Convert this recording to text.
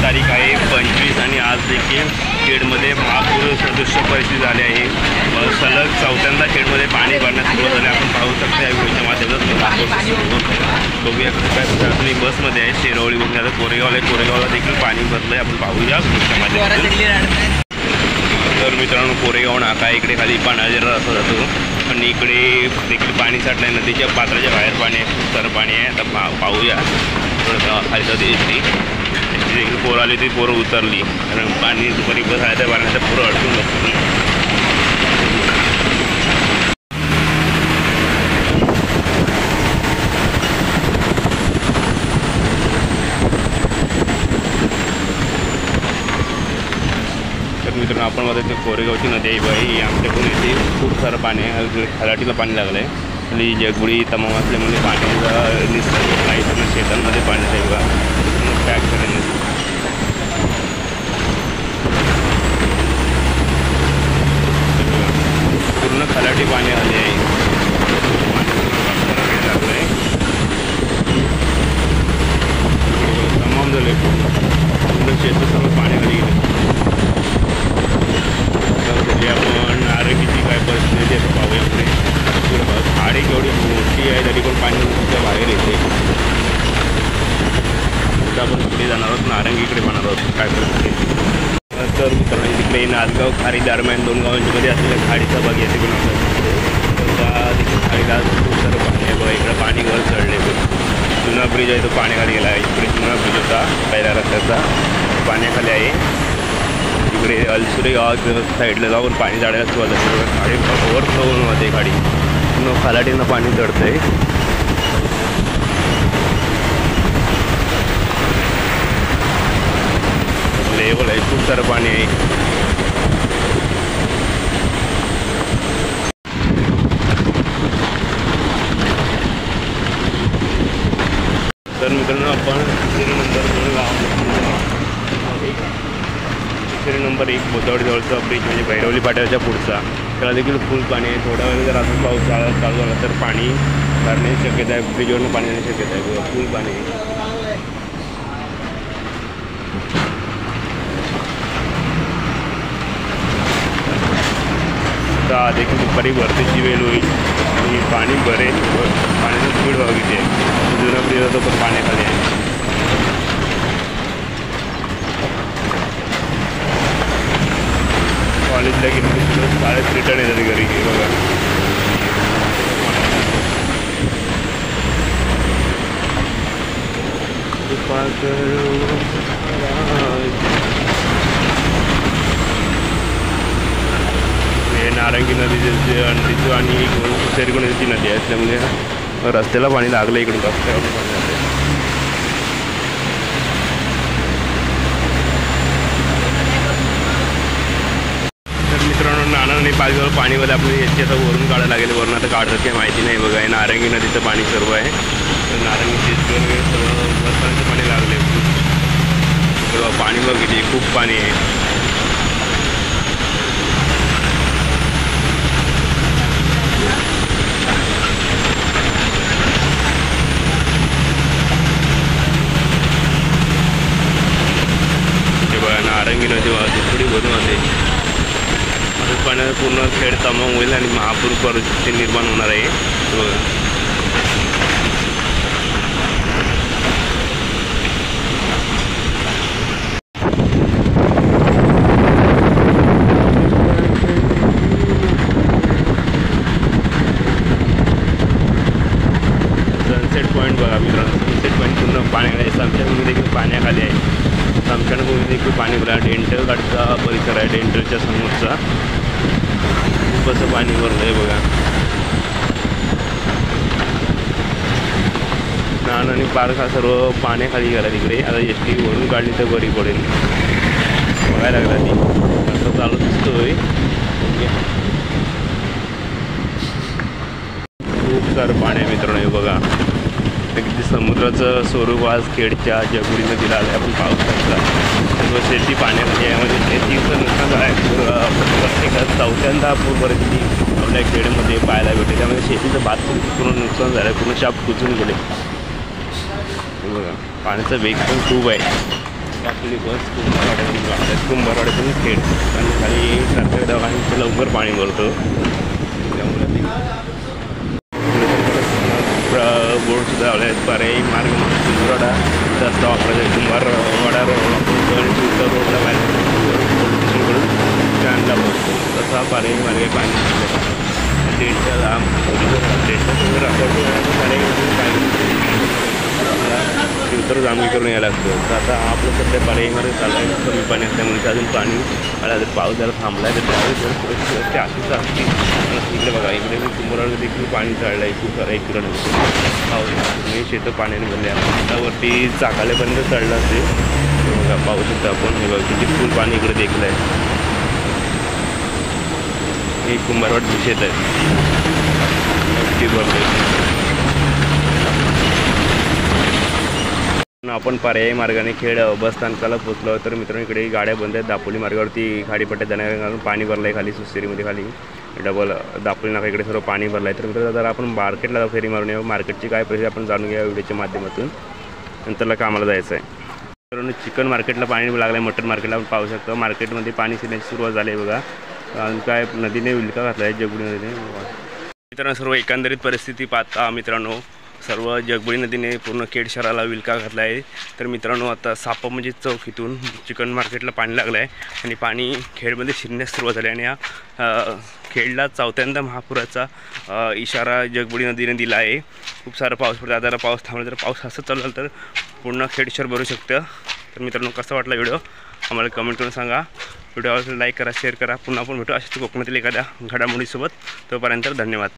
तारीख आहे 25 आणि आज देखील खेडमध्ये महापूर सदृश्य परिस्थिती झाली आहे। सलग चौथ्यांदा खेडमध्ये पाणी भरण्यास सुरुवात झाली। आपण पाहू शकता या व्हिडिओच्या माध्यमातून। बघूया कसं काय तुम्ही बसमध्ये आहे शेरवळीवरून आता कोरेगावला देखील पाणी भरलं आहे। आपण पाहूया व्हिडिओच्या माध्यमातून। तर मित्रांनो कोरेगाव नाका इकडे खाली पाण्याचा रस्ता जातो, पण इकडे देखील पाणी साठलं आहे। नदीच्या पात्राच्या बाहेर पाणी आहे, खूप सारं पाणी आहे। आता पाहूया थोडं खाली जाते देखील पोरं आली ती पोरं उतरली, कारण पाणी दुपारी बस आहे त्या पाण्याचं पोरं अडकून बसतो। मित्रांनो आपण मध्ये कोरेगावची नदी आहे बाई, आमच्याकडून येथे खूप सारं पाणी आहे। खलाटीला पाणी लागलं आहे आणि जगबुडी तमाम असल्यामुळे पाण्याचा निसर्ग काही पूर्ण शेतांमध्ये पाणी आहे बघा, पॅक करेल पूर्ण खलाटी पाणी आले आहे। लागलं आहे तमाम झाले, पूर्ण शेत सर्व पाण्याखाली गेले। आपण आरोग्याची काय परिस्थिती आहे पाहूया पुढे। खाडी केवढी मोठी आहे तरी पण पाणी तुमच्या बाहेर येते। आता आपण पुढे जाणार आहोत, नारंगीकडे जाणार आहोत काय परिस्थिती। तर मित्रांनो तिकडे नांदगाव खाडी दरम्यान दोन गावांमध्ये असलेल्या खाडीचा भाग येथे पण त्या देखील खाडीला खूप सारं पाणी आहे बघा। इकडं पाणी वर चढले, जुना ब्रिज आहे तो पाण्याखाली गेला आहे। इकडे जुना ब्रिज होता पहिल्या रस्त्याचा, पाण्याखाली आहे। इकडे अलसुरे गावात साईडला जाऊन पाणी जाण्याला सुरुवात झाली। खाडी ओव्हरफ्लो होऊन होते, खाडी पूर्ण खालाटीनं पाणी चढतंय। लेवल आहे, खूप सारं पाणी आहे। तर मित्रांनो आपण नंबर 1 बोतावडी जवळचा ब्रिज म्हणजे भैरवली पाट्याच्या पुढचा, त्याला देखील फुल पाणी आहे। थोड्या वेळ जर अजून पाऊस चालू झाला तर पाणी भरण्याची शक्यता आहे, ब्रिजवरून पाणी येण्याची शक्यता आहे, फुल पाणी आहे। आता देखील दुपारी भरतीची वेळ होईल आणि पाणी भरेल, पाण्याची स्पीड बघितली आहे। जुना ब्रिज होतो पण पाण्याखाली आहे। कॉलेजला गेली शाळेत रिटर्न येतात घरी बघा। हे नारंगी नदीची आणि शेरगुण नदीची नदी आहे, त्यामुळे रस्त्याला पाणी लागलं, इकडून रस्त्यावर पाणी लागलं। मित्रांनो नानांनी पालखीवर पाणीमध्ये आपली याची आता वरून काढायला लागेल, वरून आता काढतात काही माहिती नाही बघा। हे नारंगी नदीचं पाणी सर्व आहे, नारंगी शेतकरी सर्व रस्त्यांचं पाणी लागले तेव्हा पाणी बघितली, खूप पाणी आहे। ते बघा नारंगी नदी वाहते, थोडी भरून वाहते। पाण्याचा पूर्ण खेड तमाम होईल आणि महापूर परिस्थिती निर्माण होणार आहे बघा। सनसेट पॉईंट बघा मित्रांनो, सनसेट पॉईंट पूर्ण पाण्याखाली, समशानभूमी देखील पाण्याखाली आहे। समशानभूमी देखील पाणी बघा। डेंटल गाडचा परिसर आहे, डेंटलच्या समोरचा खूप असं पाणी भरलं आहे बघा। नान आणि पार्क हा सर्व पाण्याखाली गेला तिकडे। आता एस टी वरून काढली तर बरी पडेल, बघायला लागला ती असं चालू दिसतोय। खूप सारं पाणी आहे मित्रांनो, हे बघा किती समुद्राचं स्वरूप आज खेडच्या जगबुडी नदीला आलं आपण पाहू शकता। सर्व शेती पाण्याखाली आहे, म्हणजे शेतीचं नुकसान झालं आहे। प्रत्येकात चौथ्यांदा पूर परिस्थिती आपल्या खेडमध्ये पाहायला भेटते, त्यामुळे शेतीचं भात पूर्ण नुकसान झालं आहे, पूर्ण शाप कुजून गेले बघा। पाण्याचा वेग पण खूप आहे, आपली बस कुंभारवाड्यातून खेड आणि खाली सरकारी दवाखान्यात लवकर पाणी भरतो, त्यामुळे बोर्डसुद्धा लावले आहेत. पर्यायी मार्ग कुंभारवाडा रस्ता वापरायचा आहे. कुंभारवाडा रोडला स्टेशनकडून स्टँडला बसतो, तसा पर्यायी मार्ग पाणी डेटच्या लांब उतर जांभी करून यायला लागतं. तर आता आपलं सध्या पर्यायी मार्ग चालू आहे. कमी पाणी असल्यामुळे अजून पाणी आला, जर पाऊस जरा थांबला आहे तर त्यावेळेस जर सुरक्षित असंच असते. इकडे बघा, इकडे कुंभारवाडा देखील पाणी चढलं आहे खूप सारं. इकडं पाऊस मी शेतं पाण्याने भरले आहे. त्यावरती चाकाल्यापर्यंत चढलं असते. बघा पाऊस होतं आपण, हे बघा किती फुल पाणी इकडे देखलं आहे. हे कुंभारवाड शेत आहे. आपण पर्यायी मार्गाने खेड बस स्थानकाला पोहोचलो. तर मित्रांनो इकडे गाड्या बंद आहेत. दापोली मार्गावरती खाडीपट्ट्यात जाण्यासाठी पाणी भरलं आहे. खाली सुसेरीमध्ये खाली डबल दापोली नाका इकडे सर्व पाणी भरलं आहे. तर मित्रांनो जरा आपण मार्केटला फेरी मारून येऊ. मार्केटची काय परिस्थिती आपण जाणून घ्या व्हिडिओच्या माध्यमातून. नंतरला कामाला जायचं आहे. मित्रांनो चिकन मार्केटला पाणी लागलं आहे. मटन मार्केटला आपण पाहू शकतो. मार्केटमध्ये पाणी शिरण्याची सुरुवात झाली आहे बघा. आणि काय नदीने विलका घातला आहे, जगबुडी नदीने. मित्रांनो सर्व एकंदरीत परिस्थिती पाहता मित्रांनो सर्व जगबुडी नदीने पूर्ण खेड शहराला विलका घातला आहे. तर मित्रांनो आता सापा म्हणजे चौकीतून चिकन मार्केटला पाणी लागलं आहे आणि पाणी खेडमध्ये शिरण्यास सुरुवात झाली. आणि या खेडला चौथ्यांदा महापुराचा इशारा जगबुडी नदीने दिला आहे. खूप सारा पाऊस पडतो. आता पाऊस थांबला तर पाऊस असं चालू झालं तर पूर्ण खेड शहर भरू शकतं. तर मित्रांनो कसा वाटला व्हिडिओ आम्हाला कमेंट करून सांगा. व्हिडिओ लाईक करा, शेअर करा. पुन्हा आपण भेटू अशाच कोकणातील एखाद्या घडामोडीसोबत. तोपर्यंत धन्यवाद.